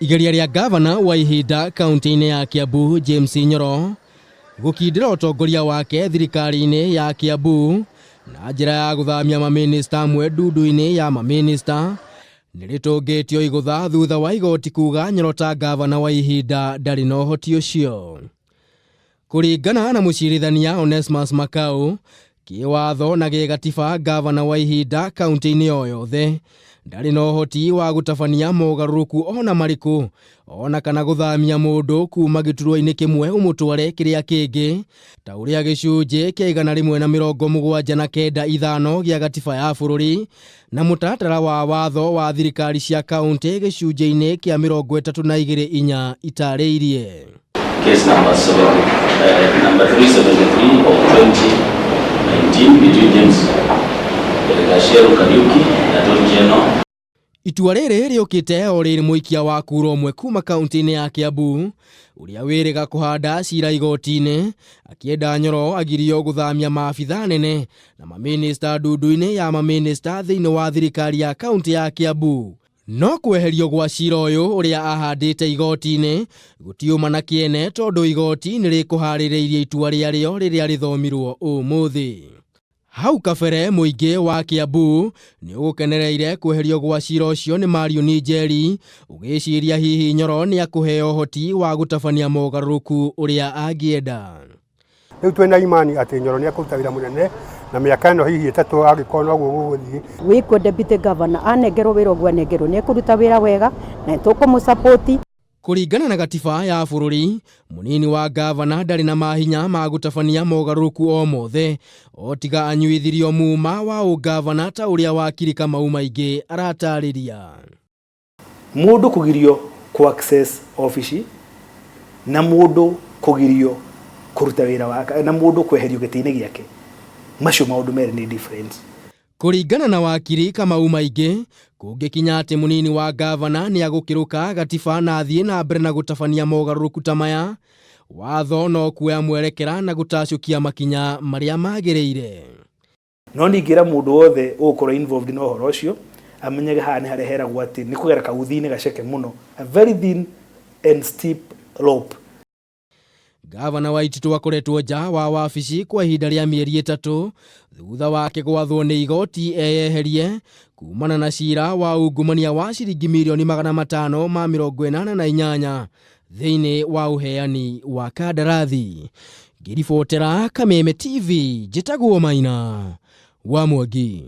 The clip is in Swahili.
Igeria rĩa gavana wa ihinda kaunti-ini ya Kiambu James Nyoro gukindira utongoria wake thirikari-ini ya Kiambu na njira ya guthamia maminista amwe ndundu-ini ya maminista niritungitio igutha thutha wa igoti kuga Nyoro ta gavana wa ihinda ndari na uhoti ucio. Kuringana na mucirithania Onesmus Makau, kiwatho na gigatiba gavana wa ihinda kaunti-ini o yothe ndari na uhoti wa gutabania mogaruruku ona mariku ona kana guthamia mundu kuma giturwa-ini kimwe umutware kiria kingi ta uria gicunji kia 179 gia gatiba ya bururi na mutatara wa watho wa thirikari cia kaunti gicunji-ini kia 32(4) itariirie. Case number 373 of 2019 between James Nyoro na Itua riri riukite oriri muikia wa kura umwe kuma kaunti-ini ya Kiambu uria wiriga kuhanda cira igoti-ini akienda Nyoro agirio guthamia maabithaa nene na maminista ndundu-ini ya maminista thiini wa thirikari ya kaunti ya Kiambu. No kweherio gwa cira uyu uria ahandite igoti-ini gutiuma na kiene tondu igoti ni rikuhaririirie itua riario riria rithomirwo umuthi. Hau kabere muingi wa Kiambu ni ugukenereire kweherio gwa cira ucio ni Marion Njeri ugiciria hihi Nyoro ni akuheo uhoti wa gutabania mogaruruku uria angienda. Riu twina imani ati Nyoro ni akuruta wira munene na miaka ino hihi 3 agikona guo guthi wiko deputy governor anengerwo wira gwa nengerwo ni akuruta wira wega na tukumusupport. Kuringana na gatiba ya bururi, munini wa gavana ndari na mahinya ma gutabania mogaruruku o mothe otiga anyuithirio muma wa ugavana ta uria wakiri Kamau maingi aratariria. Mundu kugirio ku access office na mundu kugirio kuruta wira wake na mundu kweherio giti-ini giake macio maundu meri ni different. Kuringana na wakiri Kamau maingi kungikinya ati munini wa gavana ni agukiruka gatiba na athie na mbere na gutabania mogaruruku ta maya, watho no kuoya mwerekera na gutacukia makinya maria magiriire. No ningira mundu wothe ukora involved no horo ucio amenyege haha ni hareheragwo ati ni kugera kauthi-ini gaceke muno, a very thin and steep rope. Gavana Waititu akoretwo nja wa wabici kwa ihinda ria mieri 3 thutha wake gwathwo ni igoti eyeherie kumana na cira wa ungumania wa ciringi milioni 588 thiini wa uheani wa kandarathi. Ngiribotera Kameme TV, njitagwo Maina wa Mwangi.